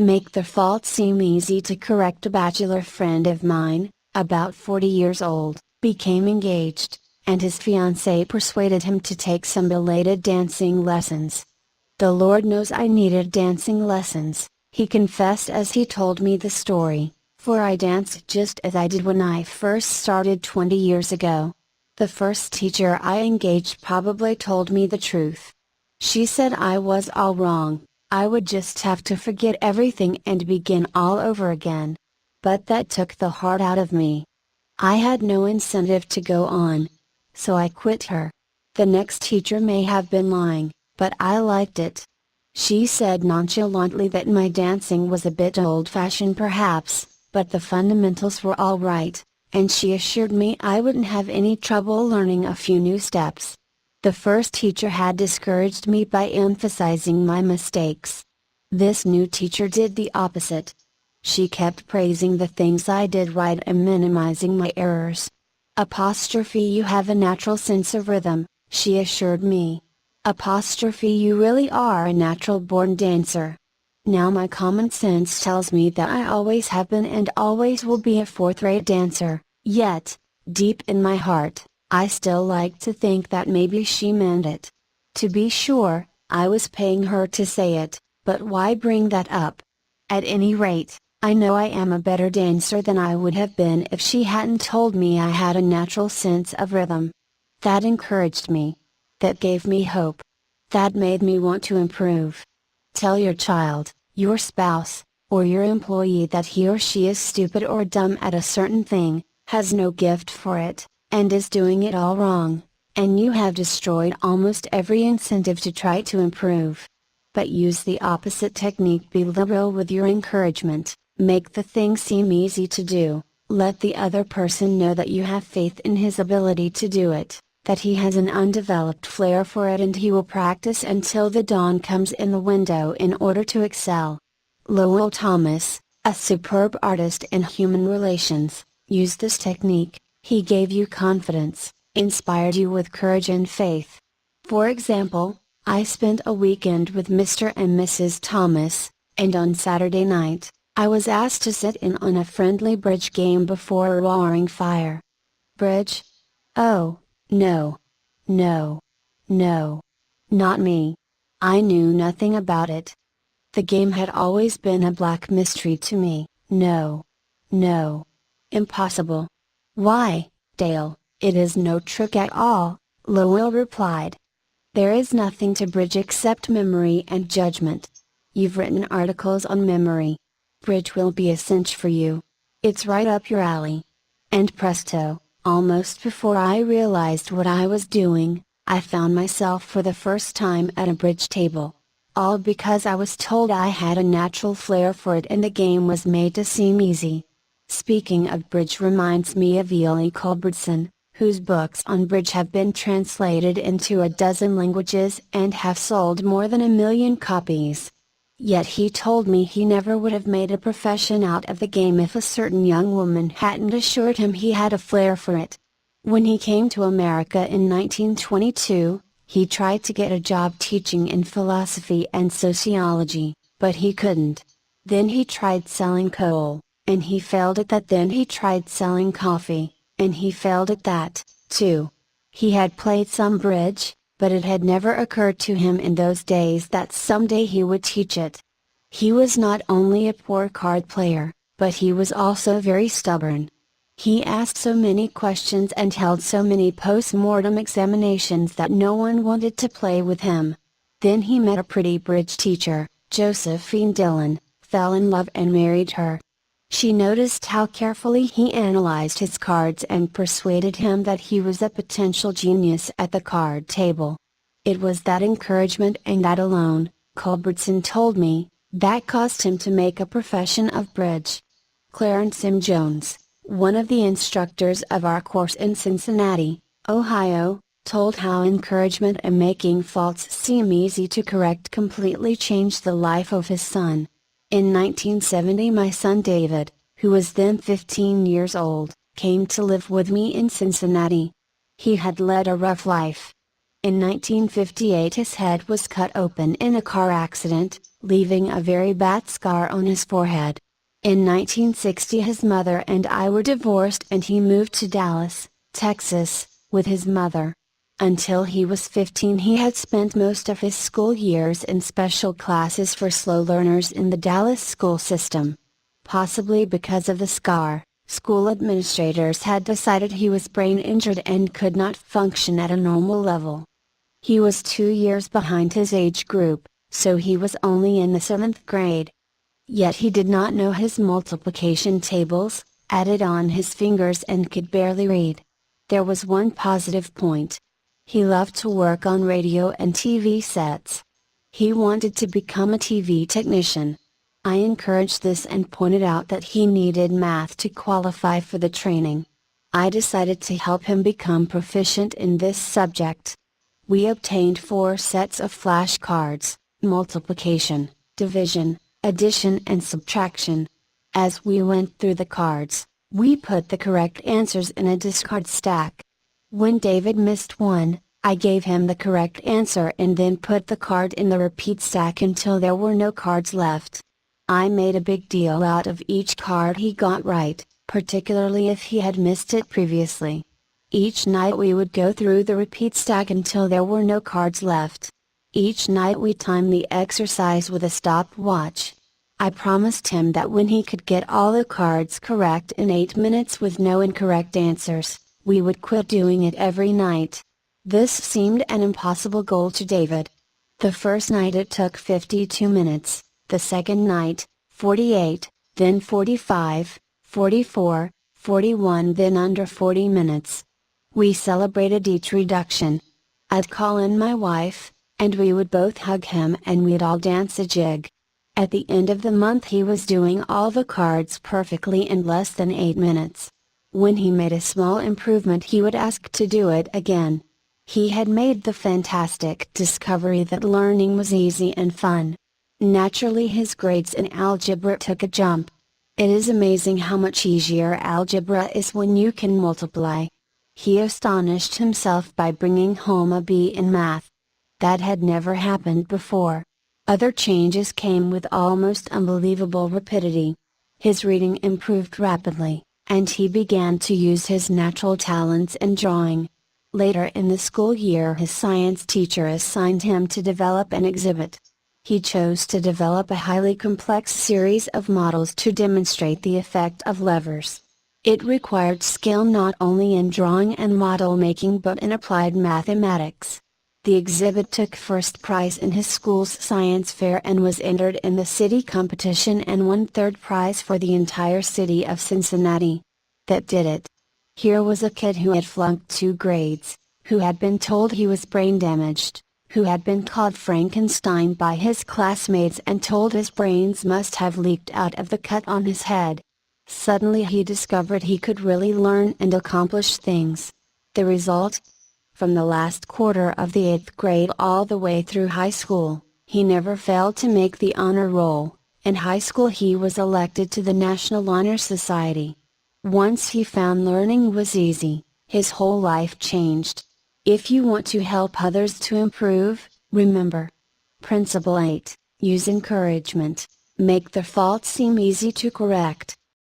Make the fault seem easy to correct. A bachelor friend of mine, about 40 years old, became engaged, and his fiancée persuaded him to take some belated dancing lessons. "The Lord knows I needed dancing lessons," he confessed as he told me the story, "for I danced just as I did when I first started 20 years ago. The first teacher I engaged probably told me the truth. She said I was all wrong, I would just have to forget everything and begin all over again. But that took the heart out of me. I had no incentive to go on. So I quit her. The next teacher may have been lying, but I liked it." She said nonchalantly that my dancing was a bit old-fashioned perhaps, but the fundamentals were all right, and she assured me I wouldn't have any trouble learning a few new steps. The first teacher had discouraged me by emphasizing my mistakes. This new teacher did the opposite. She kept praising the things I did right and minimizing my errors. "You have a natural sense of rhythm," she assured me. "You really are a natural-born dancer. Now my common sense tells me that I always have been and always will be a fourth-rate dancer, yet, deep in my heart, I still like to think that maybe she meant it. To be sure, I was paying her to say it, but why bring that up? At any rate, I know I am a better dancer than I would have been if she hadn't told me I had a natural sense of rhythm. That encouraged me. That gave me hope. That made me want to improve." Tell your child, your spouse, or your employee that he or she is stupid or dumb at a certain thing, has no gift for it, and is doing it all wrong, and you have destroyed almost every incentive to try to improve. But use the opposite technique. Be liberal with your encouragement, make the thing seem easy to do, let the other person know that you have faith in his ability to do it, that he has an undeveloped flair for it and he will practice until the dawn comes in the window in order to excel. Lowell Thomas, a superb artist in human relations, used this technique. He gave you confidence, inspired you with courage and faith. For example, I spent a weekend with Mr. and Mrs. Thomas, and on Saturday night, I was asked to sit in on a friendly bridge game before a roaring fire. Bridge? Oh, no. No. No. Not me. I knew nothing about it. The game had always been a black mystery to me. No. No. Impossible. "Why, Dale, it is no trick at all," Lowell replied. "There is nothing to bridge except memory and judgment. You've written articles on memory. Bridge will be a cinch for you. It's right up your alley." And presto, almost before I realized what I was doing, I found myself for the first time at a bridge table. All because I was told I had a natural flair for it and the game was made to seem easy. Speaking of bridge reminds me of E.L.E. Culbertson, whose books on bridge have been translated into a dozen languages and have sold more than 1 million copies. Yet he told me he never would have made a profession out of the game if a certain young woman hadn't assured him he had a flair for it. When he came to America in 1922, he tried to get a job teaching in philosophy and sociology, but he couldn't. Then he tried selling coal, and he failed at that. Then he tried selling coffee, and he failed at that, too. He had played some bridge, but it had never occurred to him in those days that someday he would teach it. He was not only a poor card player, but he was also very stubborn. He asked so many questions and held so many post-mortem examinations that no one wanted to play with him. Then he met a pretty bridge teacher, Josephine Dillon, fell in love and married her. She noticed how carefully he analyzed his cards and persuaded him that he was a potential genius at the card table. It was that encouragement and that alone, Culbertson told me, that caused him to make a profession of bridge. Clarence M. Jones, one of the instructors of our course in Cincinnati, Ohio, told how encouragement and making faults seem easy to correct completely changed the life of his son. In 1970 my son David, who was then 15 years old, came to live with me in Cincinnati. He had led a rough life. In 1958 his head was cut open in a car accident, leaving a very bad scar on his forehead. In 1960 his mother and I were divorced and he moved to Dallas, Texas, with his mother. Until he was 15 he had spent most of his school years in special classes for slow learners in the Dallas school system. Possibly because of the scar, school administrators had decided he was brain injured and could not function at a normal level. He was 2 years behind his age group, so he was only in the 7th grade. Yet he did not know his multiplication tables, added on his fingers and could barely read. There was one positive point. He loved to work on radio and TV sets. He wanted to become a TV technician. I encouraged this and pointed out that he needed math to qualify for the training. I decided to help him become proficient in this subject. We obtained 4 sets of flashcards: multiplication, division, addition and subtraction. As we went through the cards, we put the correct answers in a discard stack. When David missed one, I gave him the correct answer and then put the card in the repeat stack until there were no cards left. I made a big deal out of each card he got right, particularly if he had missed it previously. Each night we would go through the repeat stack until there were no cards left. Each night we timed the exercise with a stopwatch. I promised him that when he could get all the cards correct in 8 minutes with no incorrect answers, we would quit doing it every night. This seemed an impossible goal to David. The first night it took 52 minutes, the second night, 48, then 45, 44, 41, then under 40 minutes. We celebrated each reduction. I'd call in my wife, and we would both hug him and we'd all dance a jig. At the end of the month he was doing all the cards perfectly in less than 8 minutes. When he made a small improvement he would ask to do it again. He had made the fantastic discovery that learning was easy and fun. Naturally his grades in algebra took a jump. It is amazing how much easier algebra is when you can multiply. He astonished himself by bringing home a B in math. That had never happened before. Other changes came with almost unbelievable rapidity. His reading improved rapidly, and he began to use his natural talents in drawing. Later in the school year his science teacher assigned him to develop an exhibit. He chose to develop a highly complex series of models to demonstrate the effect of levers. It required skill not only in drawing and model making but in applied mathematics. The exhibit took first prize in his school's science fair and was entered in the city competition and won third prize for the entire city of Cincinnati. That did it. Here was a kid who had flunked 2 grades, who had been told he was brain damaged, who had been called Frankenstein by his classmates and told his brains must have leaked out of the cut on his head. Suddenly he discovered he could really learn and accomplish things. The result? From the last quarter of the 8th grade all the way through high school, he never failed to make the honor roll. In high school he was elected to the National Honor Society. Once he found learning was easy, his whole life changed. If you want to help others to improve, remember. Principle 8, use encouragement. Make the fault seem easy to correct.